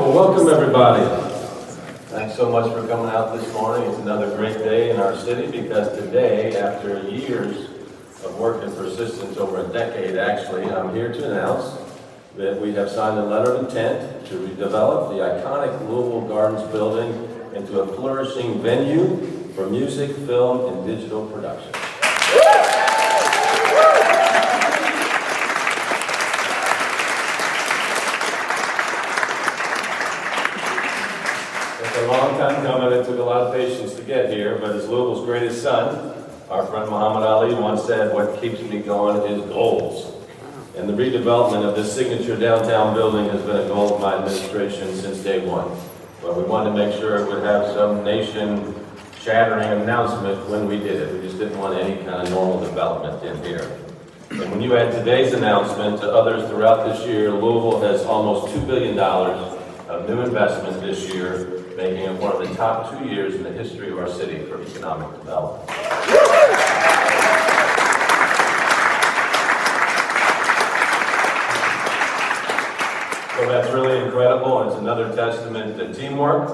Well, welcome everybody. Thanks so much for coming out this morning. It's another great day in our city because today, after years of work and persistence, over a decade actually, I'm here to announce that we have signed a letter of intent to redevelop the iconic Louisville Gardens building into a flourishing venue for music, film, and digital production. It's a long time coming. It took a lot of patience to get here, but as Louisville's greatest son, our friend Muhammad Ali once said, "What keeps me going is goals." And the redevelopment of this signature downtown building has been a goal of my administration since day one. But we wanted to make sure it would have some nation-shattering announcement when we did it. We just didn't want any kind of normal development in here. And when you add today's announcement to others throughout this year, Louisville has almost $2 billion of new investment this year, making it one of the top 2 years in the history of our city for economic development. So that's really incredible, and it's another testament to teamwork,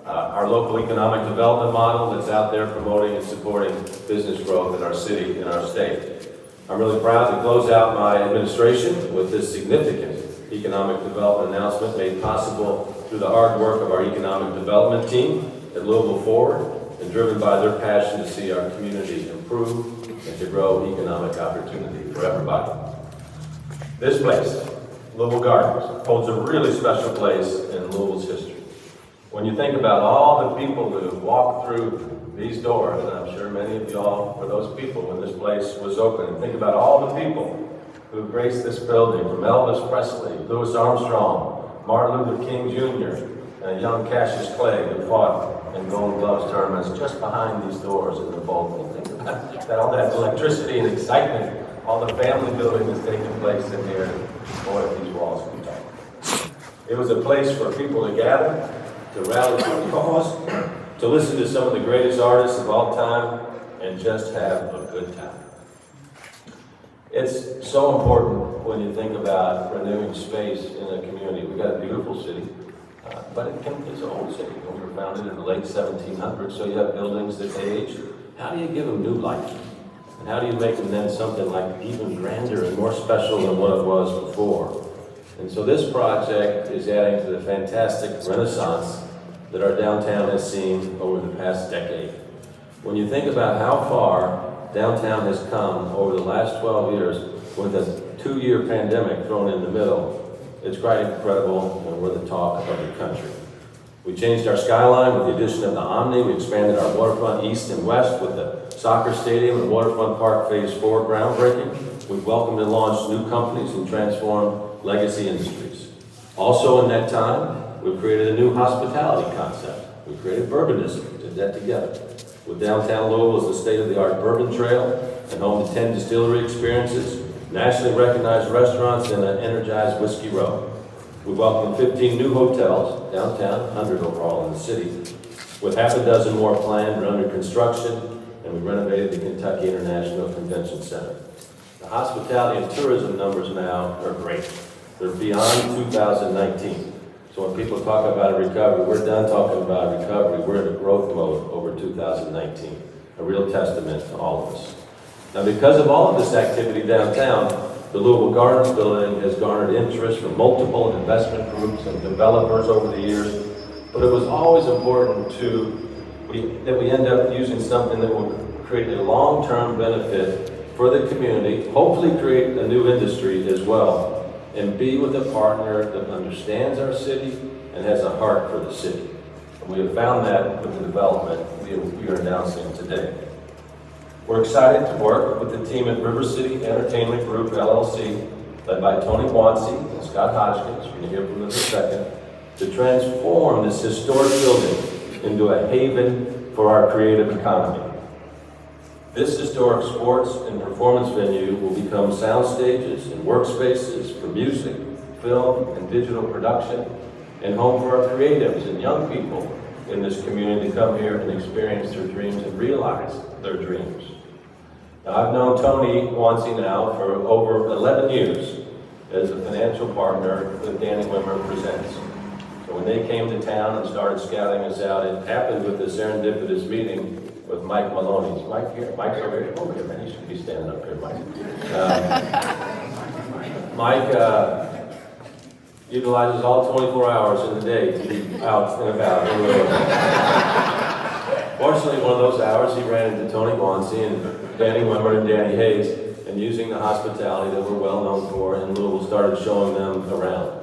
our local economic development model that's out there promoting and supporting business growth in our city, in our state. I'm really proud to close out my administration with this significant economic development announcement made possible through the hard work of our economic development team at Louisville Forward and driven by their passion to see our community improve and to grow economic opportunity for everybody. This place, Louisville Gardens, holds a really special place in Louisville's history. When you think about all the people who have walked through these doors, and I'm sure many of y'all were those people when this place was open, and think about all the people who graced this building, from Elvis Presley, Louis Armstrong, Martin Luther King Jr., and young Cassius Clay, who fought in Golden Gloves tournaments just behind these doors in the balcony. Think about that, all that electricity and excitement, all the family building that's taking place in here. Boy, these walls can talk. It was a place for people to gather, to rally for a cause, to listen to some of the greatest artists of all time, and just have a good time. It's so important when you think about renewing space in a community. We've got a beautiful city, but it's an old city. We were founded in the late 1700s, so you have buildings that age. How do you give them new life? And how do you make them then something like even grander and more special than what it was before? And so this project is adding to the fantastic renaissance that our downtown has seen over the past decade. When you think about how far downtown has come over the last 12 years with a 2-year pandemic thrown in the middle, it's quite incredible, and we're the talk of the country. We changed our skyline with the addition of the Omni. We expanded our waterfront east and west with the soccer stadium and waterfront park phase 4 groundbreaking. We've welcomed and launched new companies and transformed legacy industries. Also in that time, we've created a new hospitality concept. We created Bourbonism, did that together. With downtown Louisville as the state-of-the-art bourbon trail and home to 10 distillery experiences, nationally recognized restaurants, and an energized Whiskey Row. We welcomed 15 new hotels downtown, 100 overall in the city, with half a dozen more planned or under construction, and we renovated the Kentucky International Convention Center. The hospitality and tourism numbers now are great. They're beyond 2019. So when people talk about a recovery, we're done talking about a recovery. We're in a growth mode over 2019. A real testament to all of us. Now, because of all of this activity downtown, the Louisville Gardens building has garnered interest from multiple investment groups and developers over the years. But it was always important that we end up using something that will create a long-term benefit for the community, hopefully create a new industry as well, and be with a partner that understands our city and has a heart for the city. And we have found that with the development we are announcing today. We're excited to work with the team at River City Entertainment Group, LLC, led by Tony Wansey and Scott Hodgkins, you're going to hear from them in a second, to transform this historic building into a haven for our creative economy. This historic sports and performance venue will become sound stages and workspaces for music, film, and digital production, and home for our creatives and young people in this community to come here and experience their dreams and realize their dreams. Now, I've known Tony Wansey now for over 11 years as a financial partner with Danny Wimmer Presents. And when they came to town and started scouting us out, it happened with a serendipitous meeting with Mike Maloney. Is Mike here? Mike's over here. Over here, man. You should be standing up here, Mike. Mike utilizes all 24 hours in the day to be out and about in Louisville. Fortunately, one of those hours, he ran into Tony Guanci and Danny Wimmer and Danny Hayes, and using the hospitality that we're well known for in Louisville, started showing them around.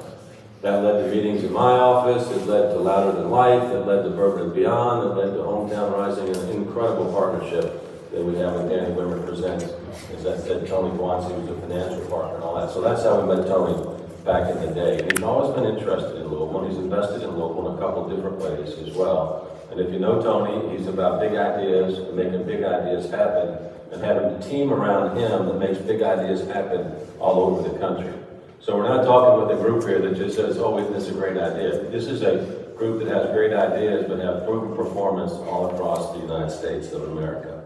That led to meetings in my office, it led to Louder Than Life, it led to Bourbon and Beyond, it led to Hometown Rising, an incredible partnership that we have with Danny Wimmer Presents. As I said, Tony Guanci was a financial partner and all that. So that's how we met Tony back in the day. And he's always been interested in Louisville, and he's invested in Louisville in a couple of different ways as well. And if you know Tony, he's about big ideas, and making big ideas happen, and having a team around him that makes big ideas happen all over the country. So we're not talking with a group here that just says, oh, isn't this a great idea? This is a group that has great ideas, but have proven performance all across the United States of America.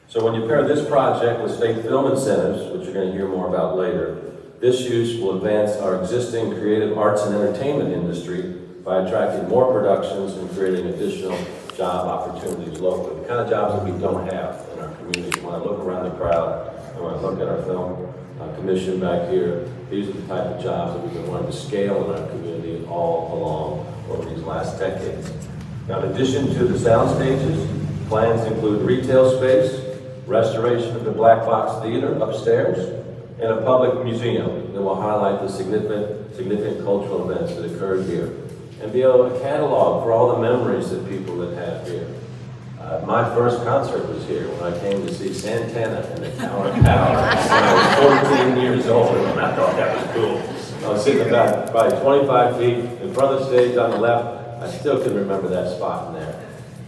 So when you pair this project with state film incentives, which you're going to hear more about later, this use will advance our existing creative arts and entertainment industry by attracting more productions and creating additional job opportunities locally, the kind of jobs that we don't have in our community. When I look around the crowd, and when I look at our film commission back here, these are the type of jobs that we've been wanting to scale in our community all along over these last decades. Now, in addition to the sound stages, plans include retail space, restoration of the Black Box Theater upstairs, and a public museum that will highlight the significant cultural events that occurred here, and be able to catalog for all the memories that people that have here. My first concert was here when I came to see Santana in the Tower of Power when I was 14 years old, and I thought that was cool. I was sitting about probably 25 feet in front of the stage on the left. I still can remember that spot in there.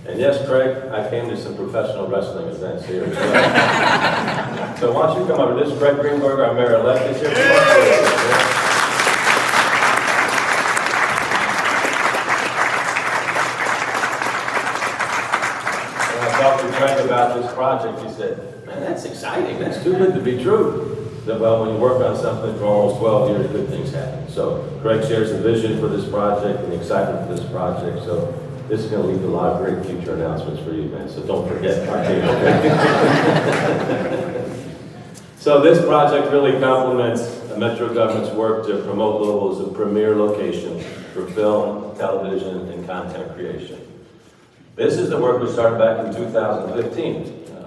And yes, Craig, I came to some professional wrestling events here as well. So why don't you come over? This is Craig Greenberg, our mayor-elect, is here. Talked to Craig about this project, he said, man, that's exciting. That's too good to be true. Well, when you work on something for almost 12 years, good things happen. So Craig shares the vision for this project and the excitement for this project. So this is going to lead to a lot of great future announcements for you, man. So don't forget. So this project really complements the Metro government's work to promote Louisville as a premier location for film, television, and content creation. This is the work we started back in 2015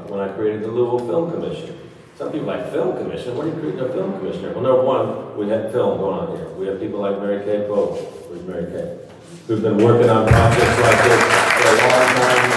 when I created the Louisville Film Commission. Some people like film commission. What are you creating a film commissioner? Well, number one, we had film going on here. We have people like Mary Kay Pope, who's Mary Kay, who've been working on projects like this for a long time.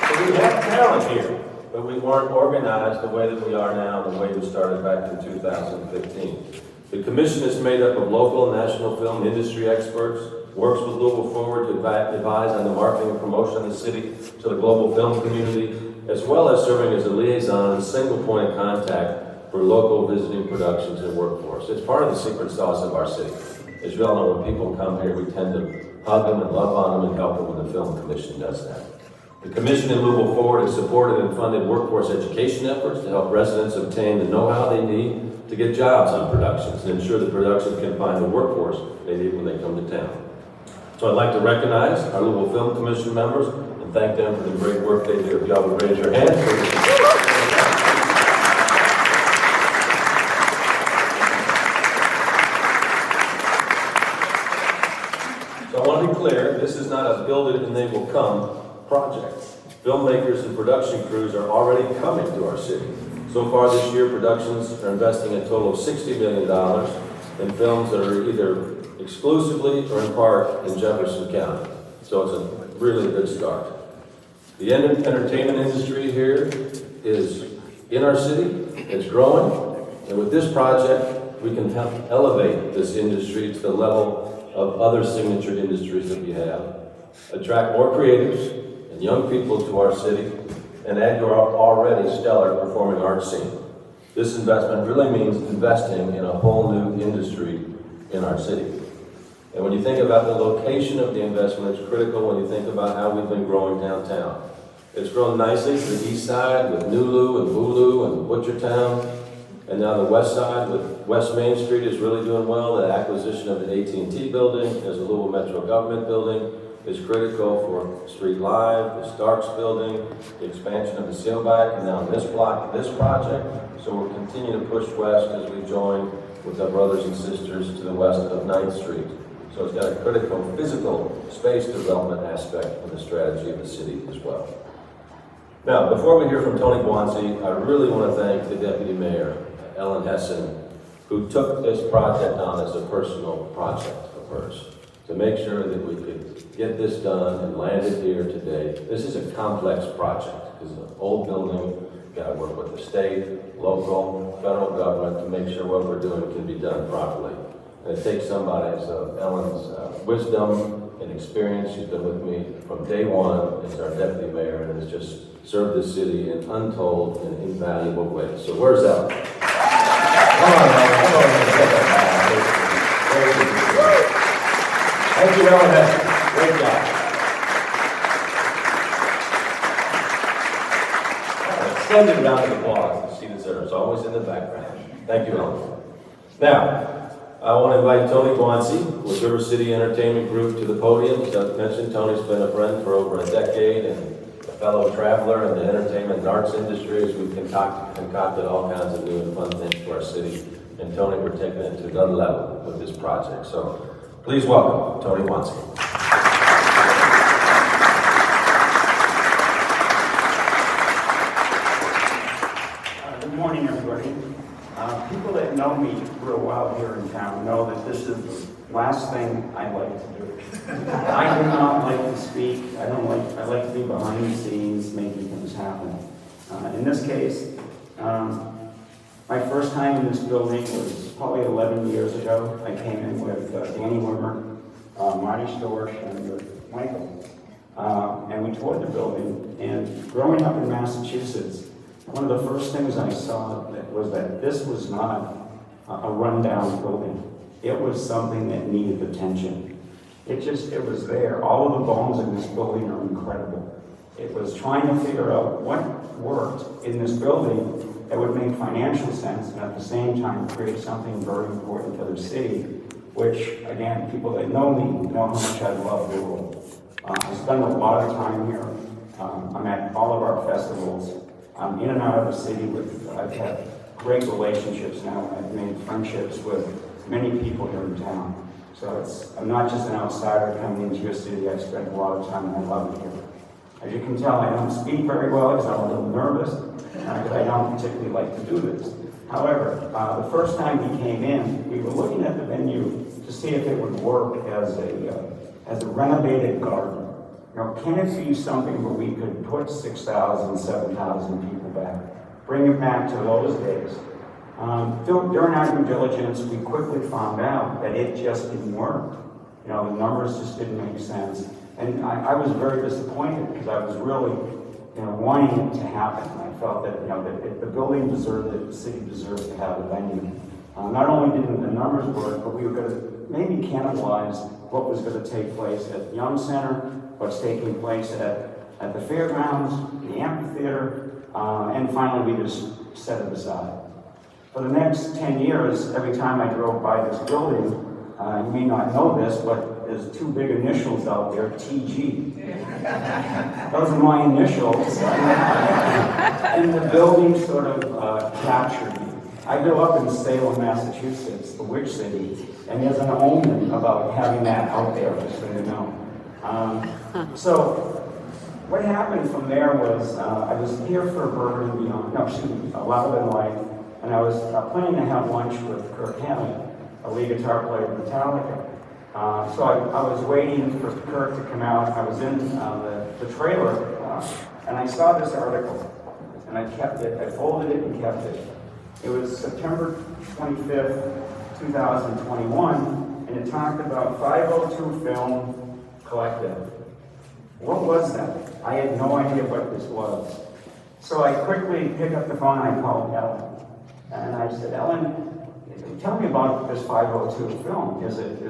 So we have talent here, but we weren't organized the way that we are now, the way we started back in 2015. The commission is made up of local and national film industry experts, works with Louisville Forward to advise on the marketing and promotion of the city to the global film community, as well as serving as a liaison and single point of contact for local visiting productions and workforce. It's part of the secret sauce of our city. As you all know, when people come here, we tend to hug them and love on them and help them when the film commission does that. The commission in Louisville Forward has supported and funded workforce education efforts to help residents obtain the know-how they need to get jobs on productions and ensure the production can find the workforce they need when they come to town. So I'd like to recognize our Louisville Film Commission members and thank them for the great work they do. If y'all would raise your hands. So I want to be clear, this is not a build it and they will come project. Filmmakers and production crews are already coming to our city. So far this year, productions are investing a total of $60 million in films that are either exclusively or in part in Jefferson County. So it's a really good start. The entertainment industry here is in our city, it's growing, and with this project, we can help elevate this industry to the level of other signature industries that we have, attract more creatives and young people to our city, and add to our already stellar performing arts scene. This investment really means investing in a whole new industry in our city. And when you think about the location of the investment, it's critical when you think about how we've been growing downtown. It's grown nicely to the east side with Nulu and Bulu and Butchertown. And now the west side with West Main Street is really doing well. The acquisition of the AT&T building, there's a Louisville Metro Government building, is critical for Street Live, the Starks building, the expansion of the Sealback, and now this block, this project. So we'll continue to push west as we join with our brothers and sisters to the west of 9th Street. So it's got a critical physical space development aspect of the strategy of the city as well. Now, before we hear from Tony Guanci, I really want to thank the Deputy Mayor, Ellen Hessen, who took this project on as a personal project of hers to make sure that we could get this done and land it here today. This is a complex project. This is an old building. We've got to work with the state, local, federal government to make sure what we're doing can be done properly. And it takes somebody, so Ellen's wisdom and experience. She's been with me from day one as our deputy mayor and has just served this city in untold and invaluable ways. So where's Ellen? Come on, Ellen. Come on. Thank you, Ellen. Great job. Extended round of applause that she deserves, always in the background. Thank you, Ellen. Now, I want to invite Tony Guanci with River City Entertainment Group to the podium. As I mentioned, Tony's been a friend for over a decade and a fellow traveler in the entertainment and arts industry as we've concocted all kinds of new and fun things for our city. And Tony, we're taking it to another level with this project. So please welcome Tony Guanci. Good morning, everybody. People that know me for a while here in town know that this is the last thing I like to do. I do not like to speak. I like to be behind the scenes making things happen. In this case, my first time in this building was probably 11 years ago. I came in with Danny Wimmer, Marty Storch, and with Michael. And we toured the building. And growing up in Massachusetts, one of the first things I saw was that this was not a rundown building. It was something that needed attention. It was there. All of the bones in this building are incredible. It was trying to figure out what worked in this building that would make financial sense and at the same time create something very important for the city, which, again, people that know me know how much I love Louisville. I spend a lot of time here. I'm at all of our festivals. I'm in and out of the city I've had great relationships now. I've made friendships with many people here in town. So I'm not just an outsider coming into your city. I spend a lot of time and I love it here. As you can tell, I don't speak very well because I'm a little nervous, because I don't particularly like to do this. However, the first time we came in, we were looking at the venue to see if it would work as a renovated garden. You know, can it be something where we could put 6,000, 7,000 people back, bring it back to those days? During our due diligence, we quickly found out that it just didn't work. You know, the numbers just didn't make sense. And I was very disappointed because I was really, wanting it to happen. I felt that, that the building deserved it, the city deserved to have a venue. Not only didn't the numbers work, but we were going to maybe cannibalize what was going to take place at the Young Center, what's taking place at the fairgrounds, the amphitheater, and finally we just set it aside. For the next 10 years, every time I drove by this building, you may not know this, but there's two big initials out there, TG. Those are my initials. And the building sort of captured me. I grew up in Salem, Massachusetts, the Witch City, and there's an omen about having that out there, just so you know. So what happened from there was I was here for Bourbon and Beyond, Louder Than Life, and I was planning to have lunch with Kirk Hammett, a lead guitar player of Metallica. So I was waiting for Kirk to come out. I was in the trailer, and I saw this article, and I kept it. I folded it and kept it. It was September 25th, 2021, and it talked about 502 Film Collective. What was that? I had no idea what this was. So I quickly picked up the phone and I called Ellen. And I said, Ellen, tell me about this 502 Film. Is it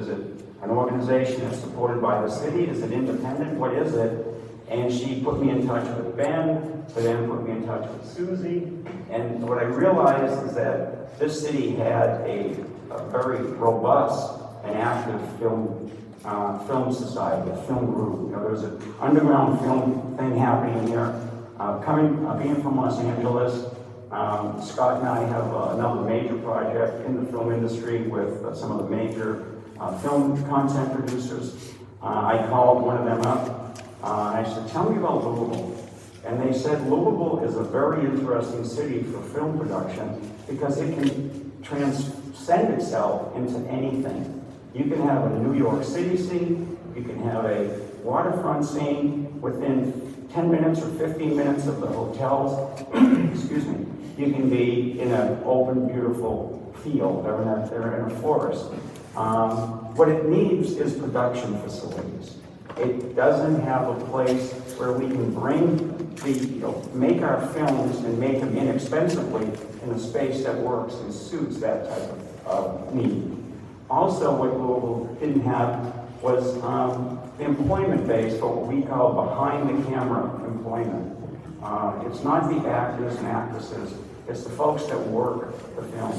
an organization that's supported by the city? Is it independent? What is it? And she put me in touch with Ben, who then put me in touch with Susie. And what I realized is that this city had a very robust and active film society, a film group. You know, there was an underground film thing happening here. Being from Los Angeles, Scott and I have another major project in the film industry with some of the major film content producers. I called one of them up, and I said, tell me about Louisville. And they said Louisville is a very interesting city for film production because it can transcend itself into anything. You can have a New York City scene, you can have a waterfront scene within 10 minutes or 15 minutes of the hotels. Excuse me. You can be in an open, beautiful field or in a forest. What it needs is production facilities. It doesn't have a place where we can make our films and make them inexpensively in a space that works and suits that type of need. Also, what Louisville didn't have was the employment base for what we call behind the camera employment. It's not the actors and actresses, it's the folks that work the film.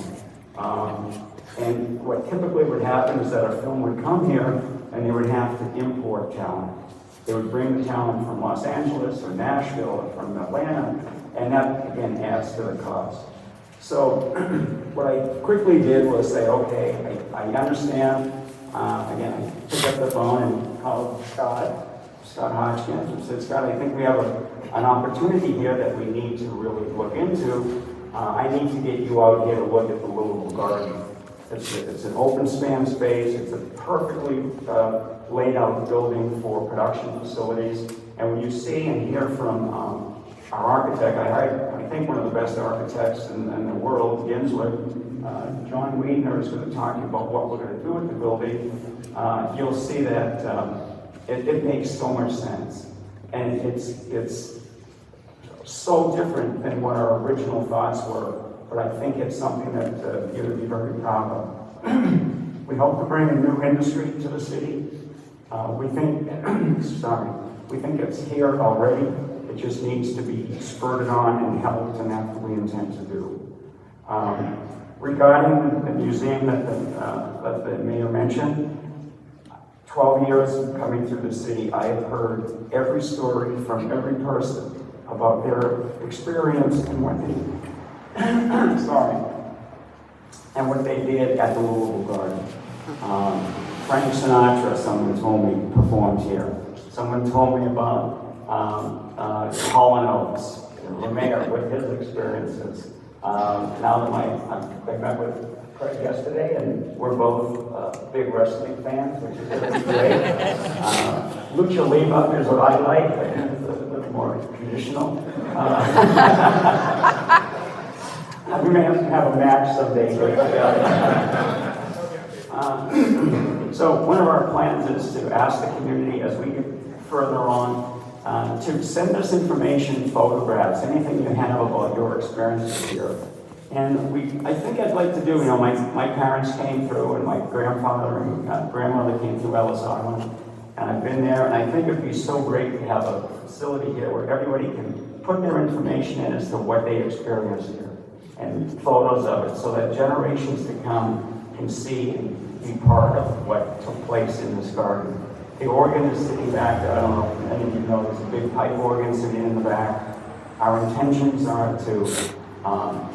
And what typically would happen is that a film would come here and they would have to import talent. They would bring the talent from Los Angeles or Nashville or from Atlanta, and that again adds to the cost. So what I quickly did was say, okay, I understand. Again, I picked up the phone and called Scott Hodgkins, and said, Scott, I think we have an opportunity here that we need to really look into. I need to get you out here to look at the Louisville Gardens. It's an open span space. It's a perfectly laid out building for production facilities. And when you see and hear from our architect, I think one of the best architects in the world, Ginsler, John Wiedner, is going to talk to you about what we're going to do with the building. You'll see that it makes so much sense. And it's so different than what our original thoughts were. But I think it's something that you would be very proud of. We hope to bring a new industry to the city. We think it's here already. It just needs to be spurred on and helped, and that's what we intend to do. Regarding the museum that the mayor mentioned, 12 years coming through the city, I have heard every story from every person about their experience and what they and what they did at the Louisville Gardens. Frank Sinatra, someone told me, performed here. Someone told me about Hall & Oates, the mayor, with his experiences. Now that I met with Craig yesterday, and we're both big wrestling fans, which is really great. Lucha Libre is what I like, it's a little more traditional. We may have a match someday. So one of our plans is to ask the community as we get further on to send us information, photographs, anything you have about your experiences here. And I think I'd like to do, my parents came through, and my grandfather and grandmother came through Ellis Island, and I've been there, and I think it'd be so great to have a facility here where everybody can put their information in as to what they experienced here, and photos of it, so that generations to come can see and be part of what took place in this garden. The organ is sitting back there. I don't know if any of you know, there's a big pipe organ sitting in the back. Our intentions are to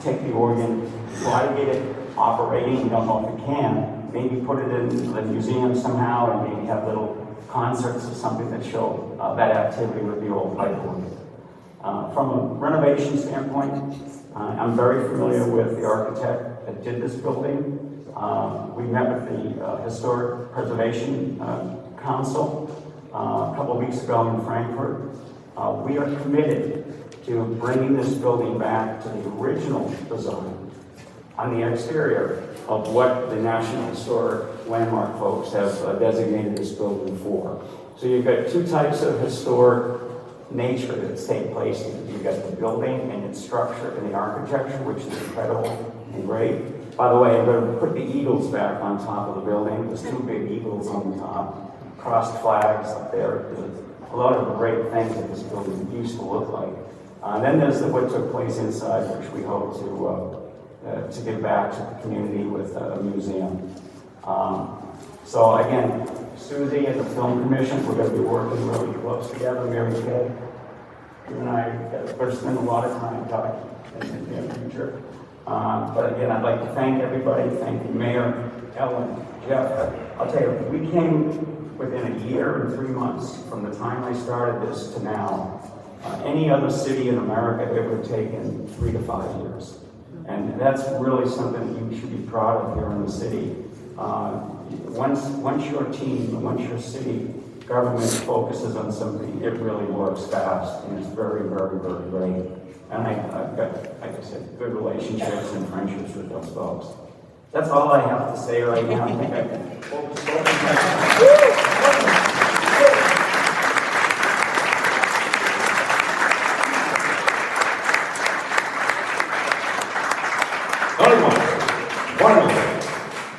take the organ, try to get it operating. We don't know if it can. Maybe put it in the museum somehow, and maybe have little concerts or something that show that activity with the old pipe organ. From a renovation standpoint, I'm very familiar with the architect that did this building. We met with the Historic Preservation Council a couple of weeks ago in Frankfurt. We are committed to bringing this building back to the original design on the exterior of what the National Historic Landmark folks have designated this building for. So you've got two types of historic nature that take place. You've got the building and its structure and the architecture, which is incredible and great. By the way, I'm going to put the eagles back on top of the building. There's two big eagles on the top, crossed flags up there. There's a lot of great things that this building used to look like. Then there's what took place inside, which we hope to give back to the community with a museum. So again, Susie and the Film Commission, we're going to be working really close together. Mary Kay, you and I are going to spend a lot of time talking in the near future. But again, I'd like to thank everybody. Thank you, Mayor, Ellen, Jeff. I'll tell you, we came within a year and 3 months from the time I started this to now. Any other city in America, it would have taken 3 to 5 years. And that's really something you should be proud of here in the city. Once your team, once your city government focuses on something, it really works fast, and it's very, very, very great. And I've got, like I said, good relationships and friendships with those folks. That's all I have to say right now. I think I can focus.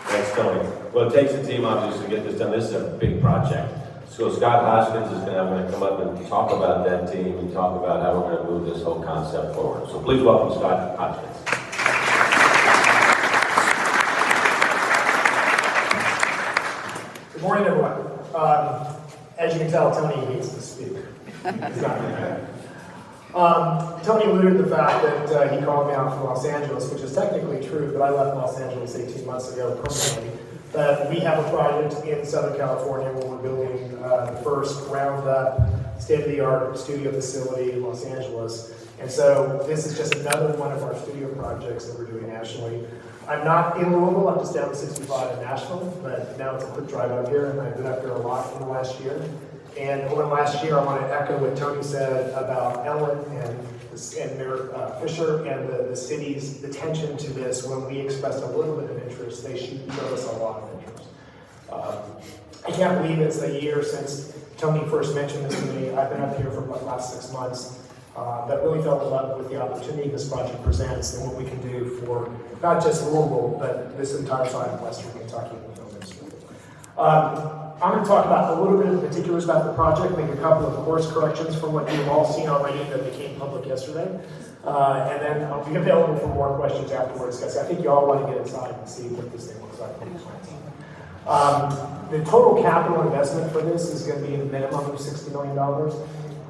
Thanks, Tony. Well, it takes a team, obviously, to get this done. This is a big project. So Scott Hoskins is going to come up and talk about that team and talk about how we're going to move this whole concept forward. So please welcome Scott Hoskins. Good morning, everyone. As you can tell, Tony needs to speak. He's not here. Tony alluded to the fact that he called me out from Los Angeles, which is technically true, but I left Los Angeles 18 months ago permanently. But we have a project in Southern California where we're building the first ground-up, state-of-the-art studio facility in Los Angeles. And so this is just another one of our studio projects that we're doing nationally. I'm not in Louisville, I'm just down to 65 in Nashville, but now it's a quick drive out here, and I've been up here a lot in the last year. And over the last year, I want to echo what Tony said about Ellen and Mayor Fisher and the city's attention to this. When we expressed a little bit of interest, they showed us a lot of interest. I can't believe it's a year since Tony first mentioned this to me. I've been up here for the last 6 months, but really fell in love with the opportunity this project presents and what we can do for not just Louisville, but this entire side of Western Kentucky in the film industry. I'm going to talk about a little bit of the particulars about the project, make a couple of course corrections from what you've all seen already that became public yesterday. And then I'll be available for more questions afterwards, because I think you all want to get inside and see what this thing looks like. The total capital investment for this is going to be a minimum of $60 million.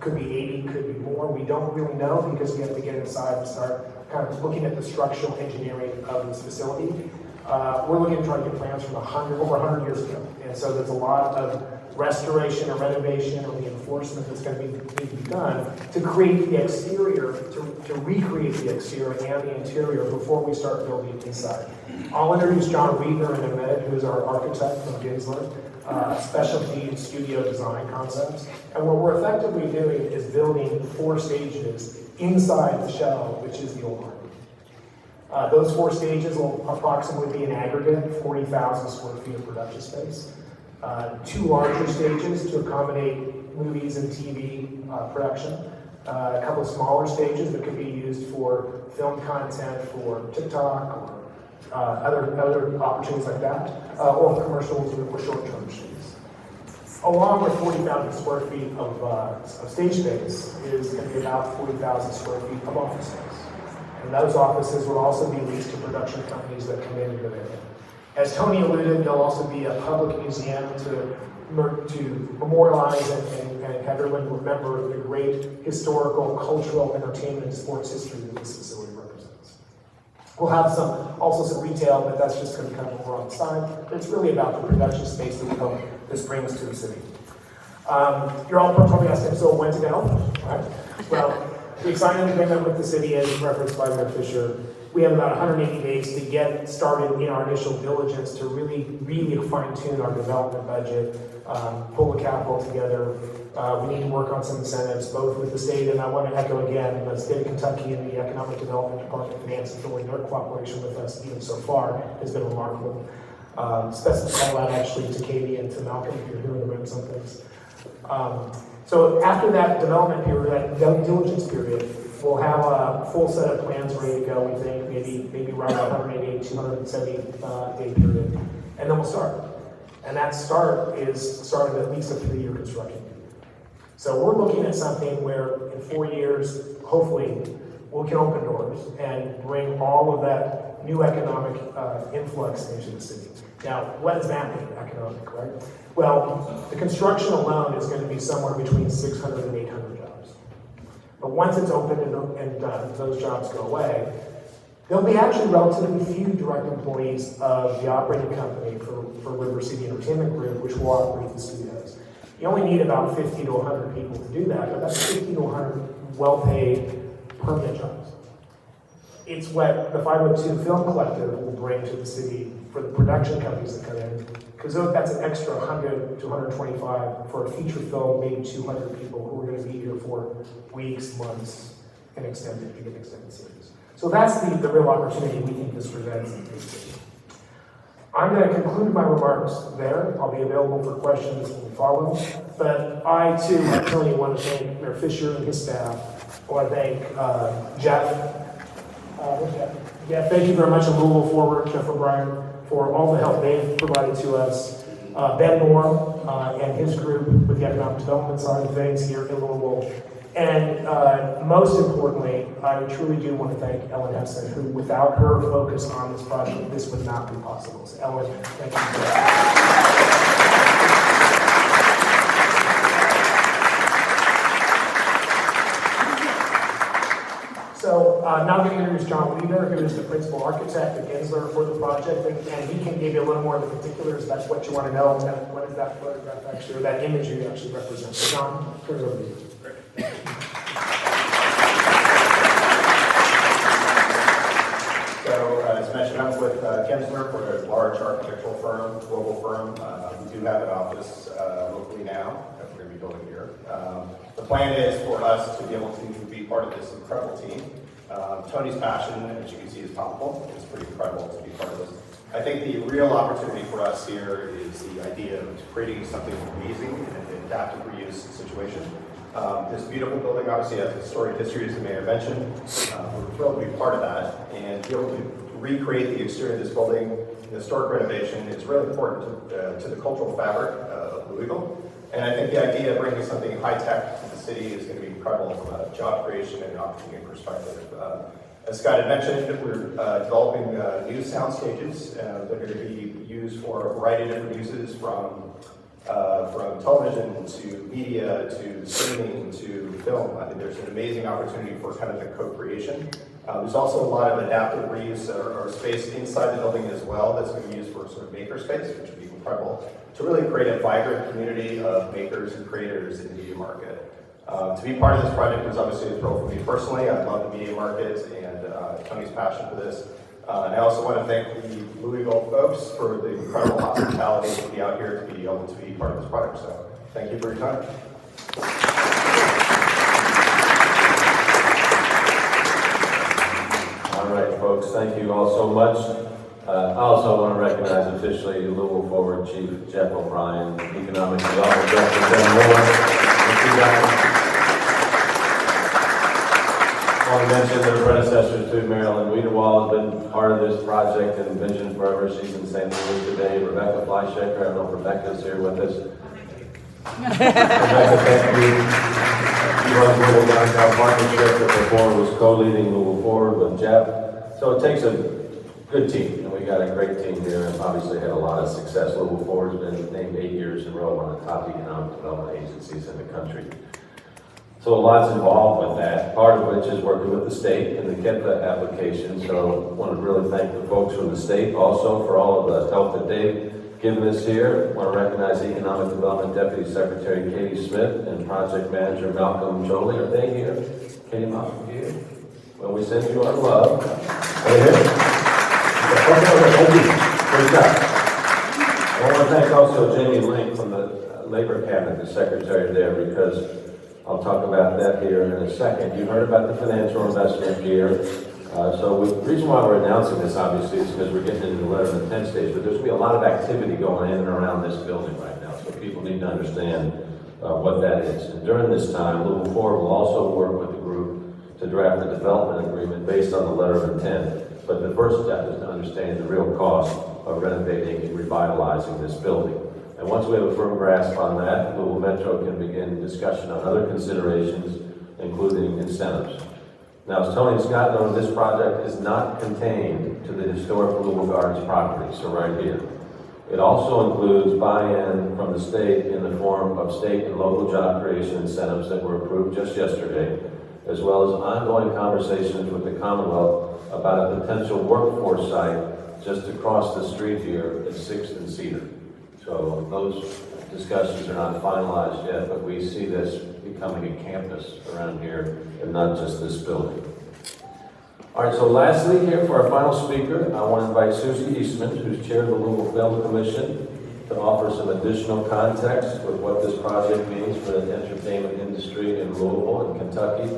Could be 80, could be more. We don't really know because we have to get inside and start kind of looking at the structural engineering of this facility. We're looking to try to get plans from over 100 years ago. And so there's a lot of restoration or renovation or reinforcement that's going to need to be done to create the exterior, to recreate the exterior and the interior before we start building inside. I'll introduce John Wheatner in a minute, who is our architect from Ginsler, specialty studio design concepts. And what we're effectively doing is building 4 stages inside the shell, which is the old market. Those 4 stages will approximately be in aggregate 40,000 square feet of production space. 2 larger stages to accommodate movies and TV production. A couple of smaller stages that could be used for film content for TikTok or other opportunities like that, or commercials or short-term shoots. Along with 40,000 square feet of stage space is going to be about 40,000 square feet of office space. And those offices will also be leased to production companies that come in and go in. As Tony alluded, there'll also be a public museum to memorialize and have everyone remember the great historical, cultural, entertainment, and sports history that this facility represents. We'll have also some retail, but that's just going to come over on the side. But it's really about the production space that we hope this brings to the city. You're all probably asking, so when's it going to open? Right? Well, we signed an agreement with the city, as referenced by Mayor Fisher. We have about 180 days to get started in our initial diligence to really fine-tune our development budget, pull the capital together. We need to work on some incentives, both with the state, and I want to echo again, the state of Kentucky and the Economic Development Department of Finance and really their cooperation with us even so far has been remarkable. Special call out actually to Katie and to Malcolm if you're here in the room some things. So after that development period, that due diligence period, we'll have a full set of plans ready to go, we think, maybe around 180, 270 day period. And then we'll start. And that start is at least a 3-year construction period. So we're looking at something where in 4 years, hopefully, we can open doors and bring all of that new economic influx into the city. Now, what does that mean, economic, right? Well, the construction alone is going to be somewhere between 600 and 800 jobs. But once it's open and done, those jobs go away, there'll be actually relatively few direct employees of the operating company for River City Entertainment Group, which will operate the studios. You only need about 50 to 100 people to do that, but that's 50 to 100 well-paid permanent jobs. It's what the 502 Film Collective will bring to the city for the production companies that come in, because that's an extra 100 to 125 for a feature film, maybe 200 people who are going to be here for weeks, months, and extended series. So that's the real opportunity we think this presents in the city. I'm going to conclude my remarks there. I'll be available for questions as we follow. But I, too, really want to thank Mayor Fisher and his staff. I want to thank Jeff. Yeah, thank you very much, and Louisville Forward, Jeff O'Brien, for all the help they've provided to us. Ben Moore and his group with the economic development side of things here in Louisville. And most importantly, I truly do want to thank Ellen Hesson, who, without her focus on this project, this would not be possible. So, Ellen, thank you for that. So now I'm going to introduce John Weaver, who is the principal architect at Gensler for the project, and he can give you a little more of the particulars. That's what you want to know. What is that photograph actually, or that imagery actually represents? So John, turn it over to you. So, as mentioned, I'm with Gensler. We're a large architectural firm, global firm. We do have an office locally now that we're going to be building here. The plan is for us to be able to be part of this incredible team. Tony's passion, as you can see, is palpable. It's pretty incredible to be part of this. I think the real opportunity for us here is the idea of creating something amazing in an adaptive reuse situation. This beautiful building obviously has a storied history, as the mayor mentioned. We're thrilled to be part of that, and to be able to recreate the exterior of this building, the historic renovation, is really important to the cultural fabric of Louisville. And I think the idea of bringing something high-tech to the city is going to be incredible from a job creation and opportunity perspective. As Scott had mentioned, we're developing new sound stages that are going to be used for a variety of different uses, from television to media to streaming to film. I think there's an amazing opportunity for kind of the co-creation. There's also a lot of adaptive reuse or space inside the building as well that's going to be used for sort of maker space, which would be incredible, to really create a vibrant community of makers and creators in the media market. To be part of this project was obviously a thrill for me personally. I love the media market and Tony's passion for this. And I also want to thank the Louisville folks for the incredible hospitality to be out here to be able to be part of this project. So thank you for your time. All right, folks, thank you all so much. I also want to recognize officially Louisville Forward Chief Jeff O'Brien, Economic Development Director Ben Moore. Thank you guys. I want to mention their predecessors too. Marilyn Wiedewall has been part of this project and Vision Forever. She's in St. Louis today. Rebecca Fleischaker, I don't know if Rebecca's here with us. Rebecca, thank you. She runs Louisville Downtown Partnership that before was co-leading Louisville Forward with Jeff. So it takes a good team, and we got a great team here, and obviously had a lot of success. Louisville Forward's been named 8 years in a row one of the top economic development agencies in the country. So a lot's involved with that, part of which is working with the state and the KEPA application. So I want to really thank the folks from the state also for all of the help that they've given us here. I want to recognize Economic Development Deputy Secretary Katie Smith and Project Manager Malcolm Jolie. Are they here? Katie, Malcolm, here? Well, we send you our love. Are they here? Okay, thank you. Great job. I want to thank also Jamie Link from the Labor Cabinet, the Secretary there, because I'll talk about that here in a second. You heard about the financial investment here. The reason why we're announcing this, obviously, is because we're getting into the letter of intent stage, but there's going to be a lot of activity going in and around this building right now, so people need to understand what that is. And during this time, Louisville Forward will also work with the group to draft a development agreement based on the letter of intent. But the first step is to understand the real cost of renovating and revitalizing this building. And once we have a firm grasp on that, Louisville Metro can begin discussion on other considerations, including incentives. Now, as Tony and Scott know, this project is not contained to the historic Louisville Gardens property, so right here. It also includes buy-in from the state in the form of state and local job creation incentives that were approved just yesterday, as well as ongoing conversations with the Commonwealth about a potential workforce site just across the street here at 6th and Cedar. So those discussions are not finalized yet, but we see this becoming a campus around here and not just this building. All right, so lastly here for our final speaker, I want to invite Susie Eastman, who's chair of the Louisville Film Commission, to offer some additional context with what this project means for the entertainment industry in Louisville and Kentucky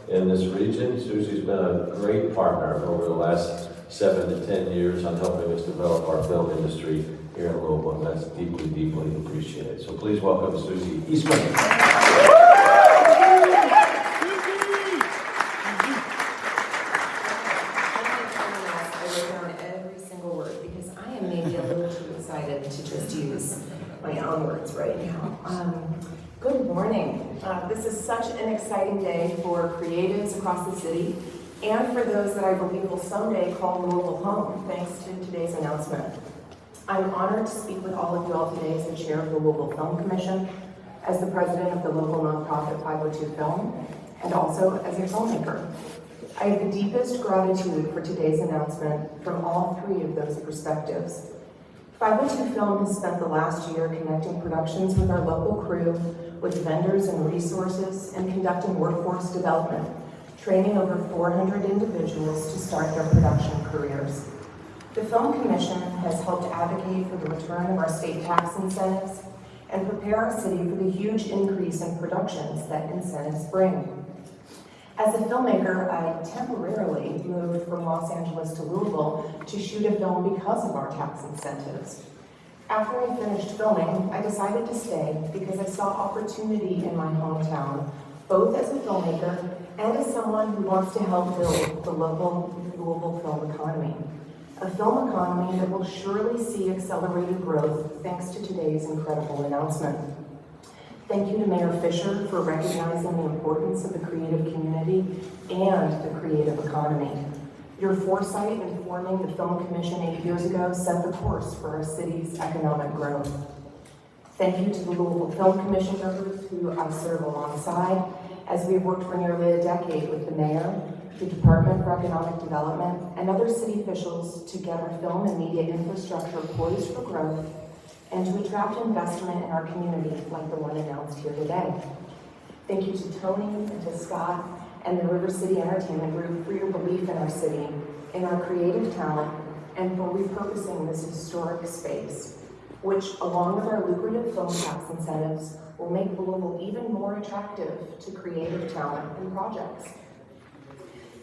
in this region. Susie's been a great partner over the last 7 to 10 years on helping us develop our film industry here in Louisville, and that's deeply, deeply appreciated. So please welcome Susie Eastman. To just use my own words right now. Good morning. This is such an exciting day for creatives across the city and for those that I believe will someday call Louisville home, thanks to today's announcement. I'm honored to speak with all of you all today as the chair of the Louisville Film Commission, as the president of the local nonprofit 502 Film, and also as a filmmaker. I have the deepest gratitude for today's announcement from all three of those perspectives. 502 Film has spent the last year connecting productions with our local crew, with vendors and resources, and conducting workforce development, training over 400 individuals to start their production careers. The Film Commission has helped advocate for the return of our state tax incentives and prepare our city for the huge increase in productions that incentives bring. As a filmmaker, I temporarily moved from Los Angeles to Louisville to shoot a film because of our tax incentives. After I finished filming, I decided to stay because I saw opportunity in my hometown, both as a filmmaker and as someone who wants to help build the local Louisville film economy. A film economy that will surely see accelerated growth thanks to today's incredible announcement. Thank you to Mayor Fisher for recognizing the importance of the creative community and the creative economy. Your foresight in forming the Film Commission 8 years ago set the course for our city's economic growth. Thank you to the Louisville Film Commission members who I serve alongside, as we have worked for nearly a decade with the mayor, the Department for Economic Development, and other city officials to get our film and media infrastructure poised for growth and to attract investment in our community like the one announced here today. Thank you to Tony and to Scott and the River City Entertainment Group for your belief in our city, in our creative talent, and for repurposing this historic space, which, along with our lucrative film tax incentives, will make Louisville even more attractive to creative talent and projects.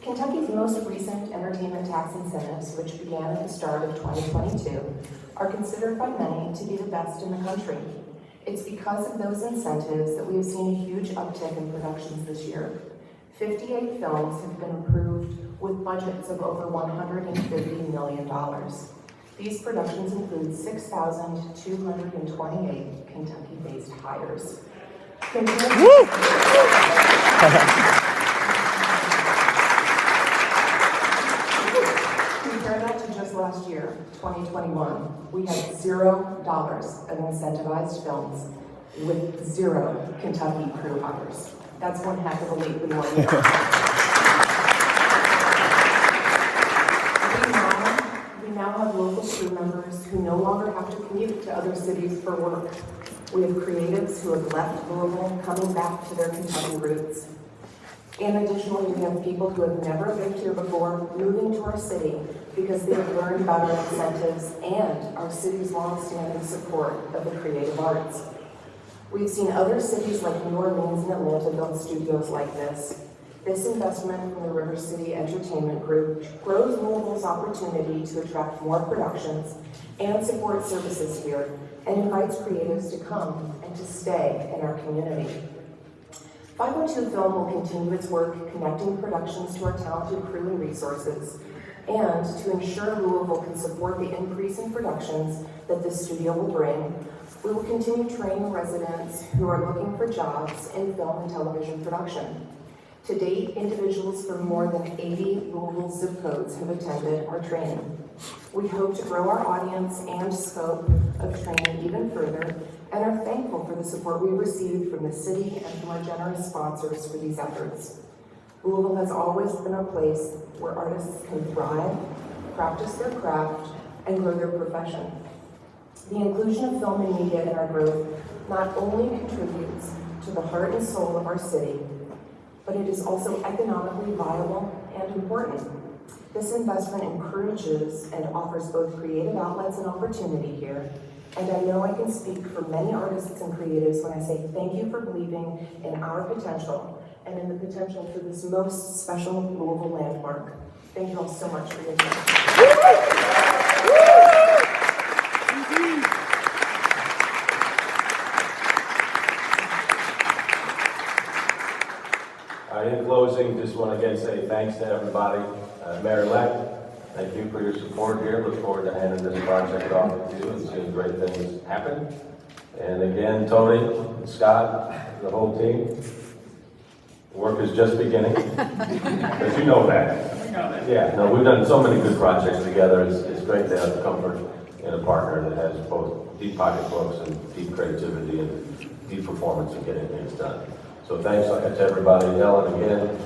Kentucky's most recent entertainment tax incentives, which began at the start of 2022, are considered by many to be the best in the country. It's because of those incentives that we have seen a huge uptick in productions this year. 58 films have been approved with budgets of over $150 million. These productions include 6,228 Kentucky-based hires. Compare that to just last year, 2021. We had $0 of incentivized films with 0 Kentucky crew hires. That's one heck of a leap in 1 year. We now have local crew members who no longer have to commute to other cities for work. We have creatives who have left Louisville coming back to their Kentucky roots. And additionally, we have people who have never lived here before moving to our city because they have learned about our incentives and our city's long-standing support of the creative arts. We've seen other cities like New Orleans and Atlanta build studios like this. This investment from the River City Entertainment Group grows Louisville's opportunity to attract more productions and support services here, and invites creatives to come and to stay in our community. 502 Film will continue its work connecting productions to our talented crew and resources, and to ensure Louisville can support the increase in productions that this studio will bring, We will continue training residents who are looking for jobs in film and television production. To date, individuals from more than 80 Louisville zip codes have attended our training. We hope to grow our audience and scope of training even further and are thankful for the support we received from the city and from our generous sponsors for these efforts. Louisville has always been a place where artists can thrive, practice their craft, and grow their profession. The inclusion of film and media in our growth not only contributes to the heart and soul of our city, but it is also economically viable and important. This investment encourages and offers both creative outlets and opportunity here, and I know I can speak for many artists and creatives when I say thank you for believing in our potential and in the potential for this most special Louisville landmark. Thank you all so much for your time. In closing, just want to again say thanks to everybody. Mayor-elect, thank you for your support here. Look forward to handing this project off to you and seeing great things happen. And again, Tony, Scott, the whole team, the work is just beginning. Because you know that. Yeah, no, we've done so many good projects together. It's great to have the comfort in a partner that has both deep pocketbooks and deep creativity and deep performance in getting things done. So thanks to everybody. Ellen, again,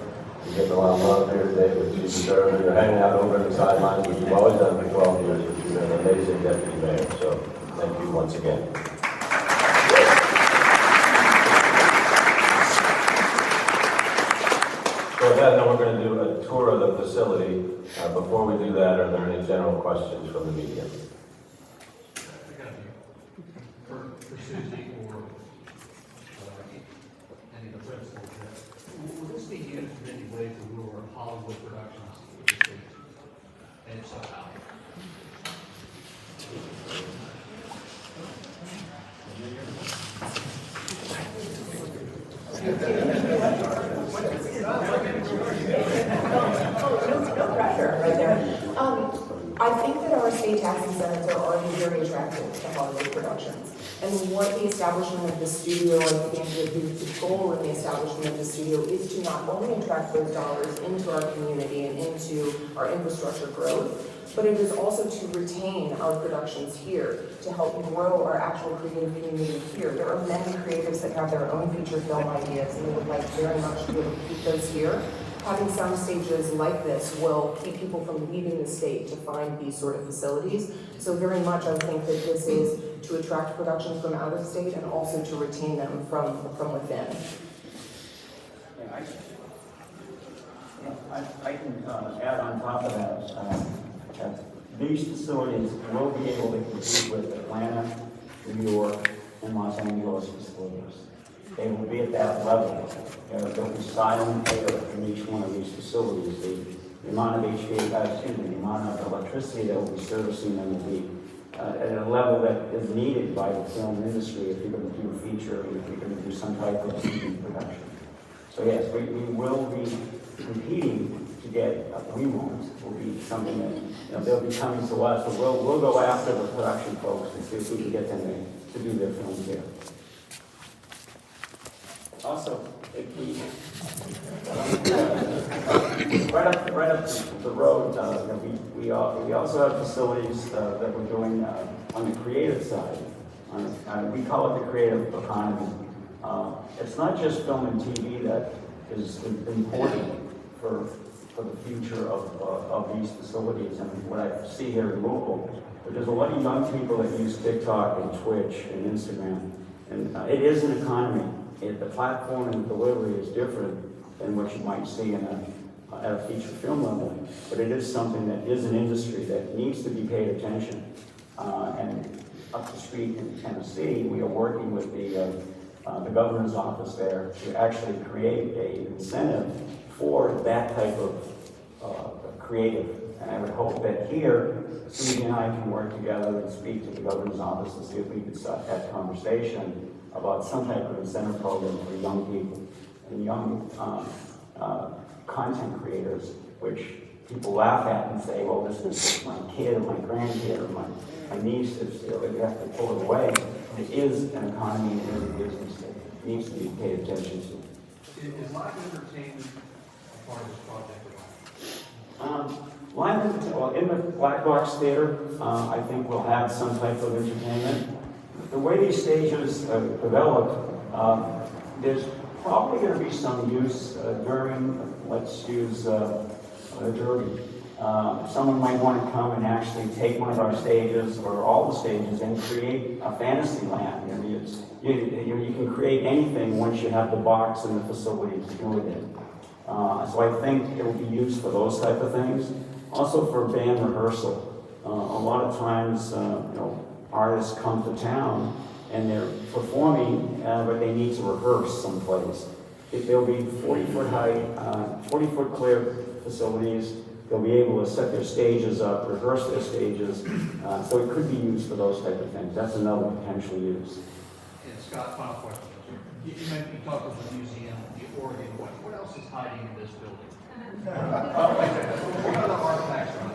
you're getting a lot of love here today, which you deserve. And you're hanging out over in the sidelines, which you've always done for 12 years, which you've been an amazing deputy mayor. So thank you once again. So with that, now we're going to do a tour of the facility. Before we do that, are there any general questions from the media? For Susie or any of the principals, will this be used in any way to lure Hollywood productions to the state? And if so, how? No pressure right there. I think that our state tax incentives are already very attractive to Hollywood productions. And what the establishment of the studio, I think the goal in the establishment of the studio is to not only attract those dollars into our community and into our infrastructure growth, but it is also to retain our productions here, to help grow our actual creative community here. There are many creatives that have their own feature film ideas and they would like very much to be able to keep those here. Having sound stages like this will keep people from leaving the state to find these sort of facilities. So very much I think that this is to attract production from out of state and also to retain them from within. I can add on top of that, these facilities will be able to compete with Atlanta, New York, and Los Angeles facilities. They will be at that level. There'll be silent air in each one of these facilities. The amount of the amount of electricity that will be servicing them will be at a level that is needed by the film industry if you're going to do a feature, or if you're going to do some type of TV production. So yes, we will be competing to get, we won't, will be something that, they'll be coming to us, but we'll go after the production folks to see if we can get them to do their films here. Also, if we, right up the road, we also have facilities that we're doing on the creative side. We call it the creative economy. It's not just film and TV that is important for the future of these facilities and what I see here in Louisville. But there's a lot of young people that use TikTok and Twitch and Instagram, and it is an economy. The platform and the delivery is different than what you might see at a feature film level, but it is something that is an industry that needs to be paid attention. And up the street in Tennessee, we are working with the governor's office there to actually create an incentive for that type of creative. And I would hope that here, Susie and I can work together and speak to the governor's office and see if we can start that conversation about some type of incentive program for young people and young content creators, which people laugh at and say, well, this is my kid or my grandkid or my niece, you have to pull it away. It is an economy and it is a business that needs to be paid attention to. Is live entertainment a part of this project or not? Well, in the Black Box Theater, I think we'll have some type of entertainment. The way these stages develop, there's probably going to be some use during, let's use Derby. Someone might want to come and actually take one of our stages or all the stages and create a fantasy land. I mean, you can create anything once you have the box and the facilities doing it. So I think it will be used for those type of things. Also for band rehearsal. A lot of times, artists come to town and they're performing, but they need to rehearse someplace. There'll be 40-foot high, 40-foot clear facilities. They'll be able to set their stages up, rehearse their stages. So it could be used for those type of things. That's another potential use. And Scott, final question. You talked about the museum, the Oregon. What else is hiding in this building? What other artifacts are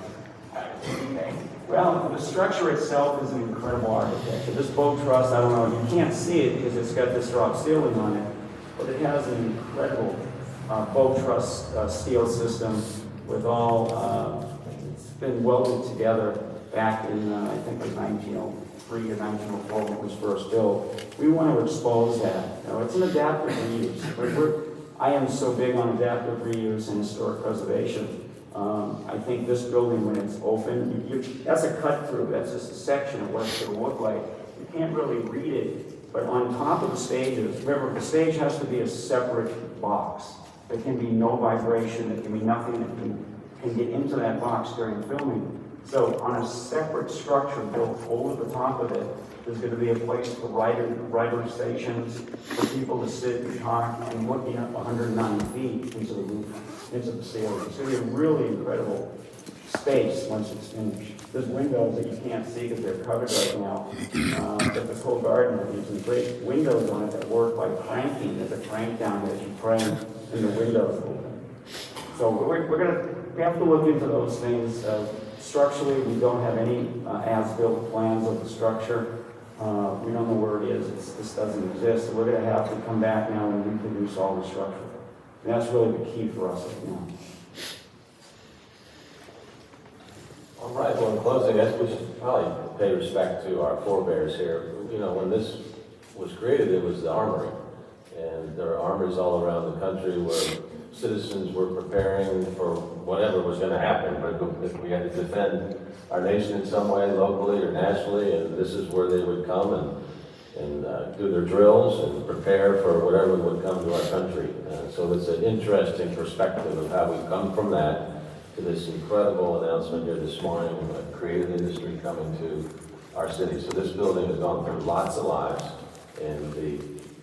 there? Well, the structure itself is an incredible architecture. This boat truss, I don't know, you can't see it because it's got this drop ceiling on it, but it has an incredible boat truss steel system with all, it's been welded together back in, I think it was 1903 or 1904 when it was first built. We want to expose that. It's an adaptive reuse. I am so big on adaptive reuse and historic preservation. I think this building, when it's open, that's a cut through, that's just a section of what it's going to look like. You can't really read it, but on top of the stages, remember the stage has to be a separate box. There can be no vibration, there can be nothing that can get into that box during filming. So on a separate structure built over the top of it, there's going to be a place for writer stations, for people to sit and talk, and looking up 109 feet into the roof, into the ceiling. It's going to be a really incredible space once it's finished. There's windows that you can't see because they're covered right now. But the whole garden has some great windows on it that work by cranking. There's a crank down there as you pray, and the windows open. So we have to look into those things. Structurally, we don't have any as-built plans of the structure. We don't know where it is. This doesn't exist. So we're going to have to come back now and reproduce all the structure. And that's really the key for us right now. All right, well, in closing, I guess we should probably pay respect to our forebears here. When this was created, it was the armory. And there are armories all around the country where citizens were preparing for whatever was going to happen. But if we had to defend our nation in some way, locally or nationally, and this is where they would come and do their drills and prepare for whatever would come to our country. So it's an interesting perspective of how we've come from that to this incredible announcement here this morning, a creative industry coming to our city. So this building has gone through lots of lives, and the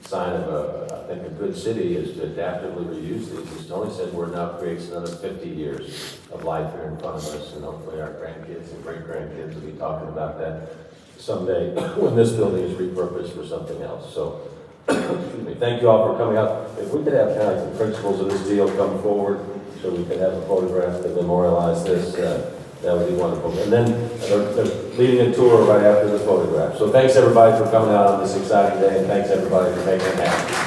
sign of I think a good city is to adaptively reuse these. As Tony said, we're now creates another 50 years of life here in front of us, and hopefully our grandkids and great-grandkids will be talking about that someday when this building is repurposed for something else. So, excuse me, thank you all for coming out. If we could have kind of the principles of this deal come forward so we could have a photograph to memorialize this, that would be wonderful. And then they're leading a tour right after the photograph. So thanks everybody for coming out on this exciting day, and thanks everybody for making it happen.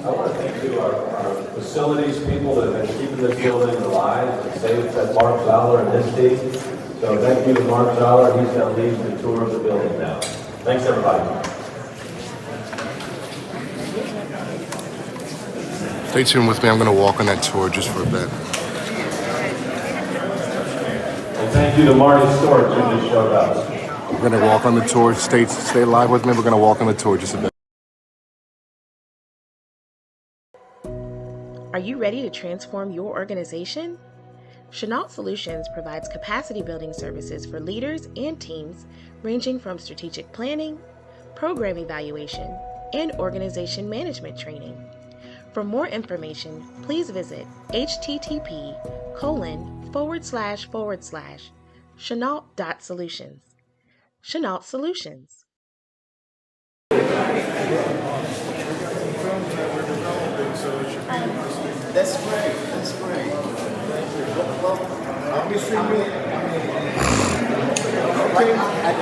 I want to thank you, our facilities people that have been keeping this building alive and safe. That's Mark Zoller and his team. So thank you to Mark Zoller. He's going to lead the tour of the building now. Thanks, everybody. Stay tuned with me. I'm going to walk on that tour just for a bit. And thank you to Marty Storch who just showed up. We're going to walk on the tour. Stay live with me. We're going to walk on the tour just a bit. Are you ready to transform your organization? Chenault Solutions provides capacity building services for leaders and teams ranging from strategic planning, program evaluation, and organization management training. For more information, please visit http://chenault.solutions. Chenault Solutions. That's great. That's great. Well, obviously, I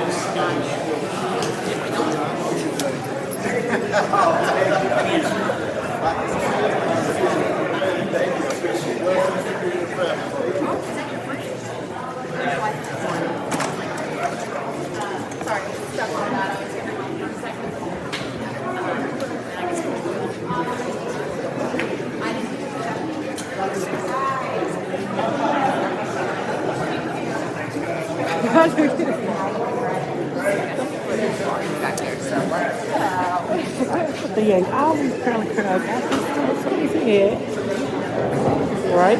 just Yeah, I always kind of crack. I just don't see it. Right?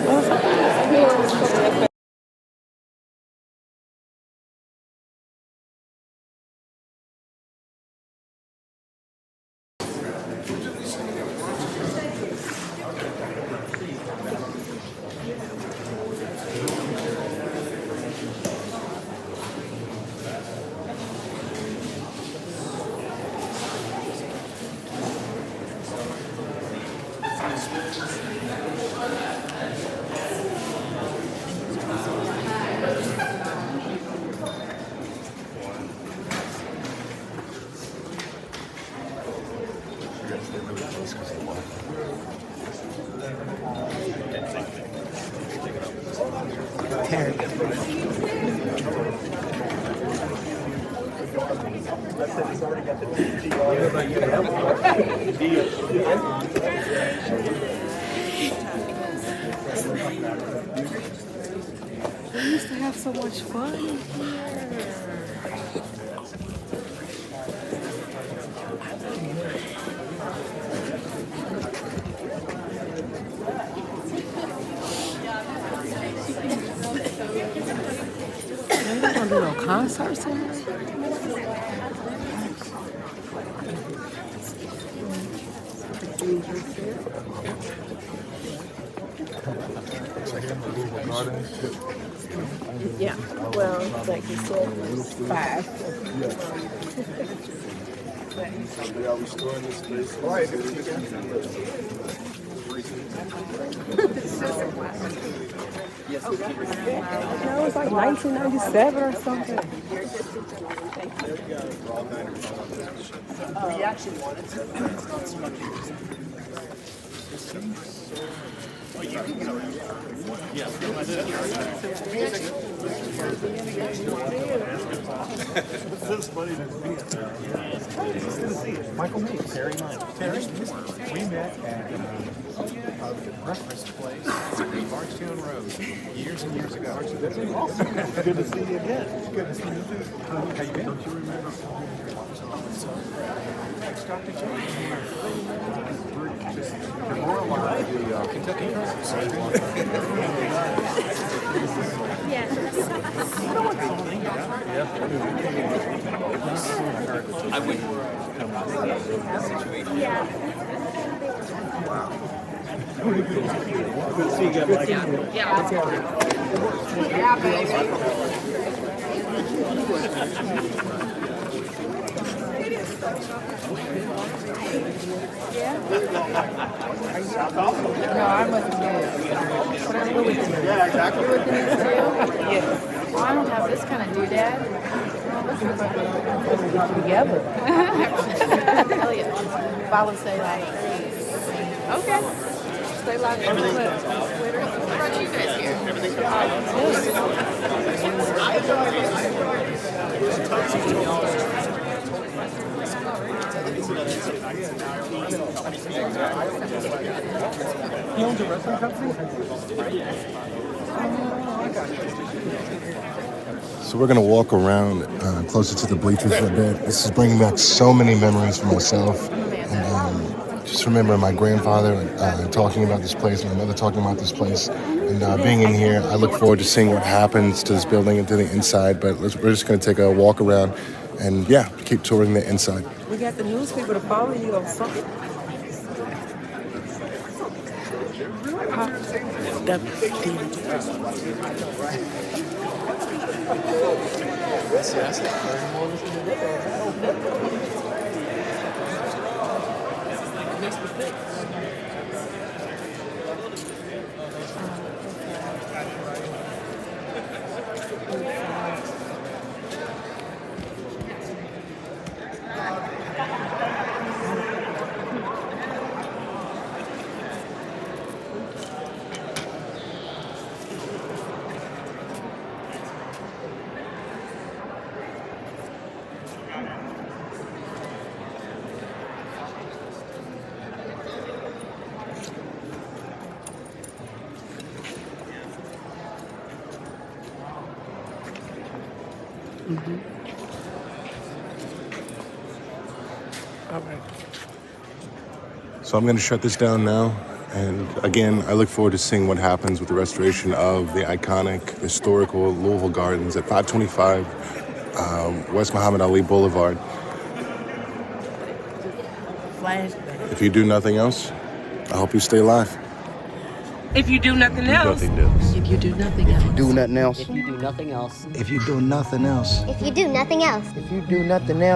We used to have so much fun here. They're not gonna do no concerts in here? Louisville Gardens. Yeah, well, like you said, 5. Are we storing this space? Right. No, it was like 1997 or something. we actually wanted to. Michael Meeks, Terry Mine. Terry, we met at the breakfast place on Bardstown Road years and years ago. That's awesome. Good to see you again. Good to see you too. How you been? Don't you remember? Thanks, Dr. J. We're alive, the Kentucky Conference. Yeah. I would. Yeah. Good to see you again, Mike. Yeah, baby. Yeah? No, I wasn't there. But I'm with you. Yeah, exactly. You with me too? Yes. Well, I don't have this kind of doodad. Together. Hell yeah. Follow, stay live. Okay. Stay live on Twitter. What about you guys here? He owns a wrestling company? So we're gonna walk around closer to the bleachers for a bit. This is bringing back so many memories for myself. And just remember my grandfather talking about this place, my mother talking about this place. And being in here, I look forward to seeing what happens to this building and to the inside. But we're just gonna take a walk around and yeah, keep touring the inside. We got the newspaper to follow you or something. All right. So I'm going to shut this down now. And again, I look forward to seeing what happens with the restoration of the iconic historical Louisville Gardens at 525 West Muhammad Ali Boulevard. Flashback. If you do nothing else, I hope you stay alive. If you do nothing else. Nothing else. If you do nothing else. Do nothing else. If you do nothing else. If you do nothing else. If you do nothing else. If you do nothing else.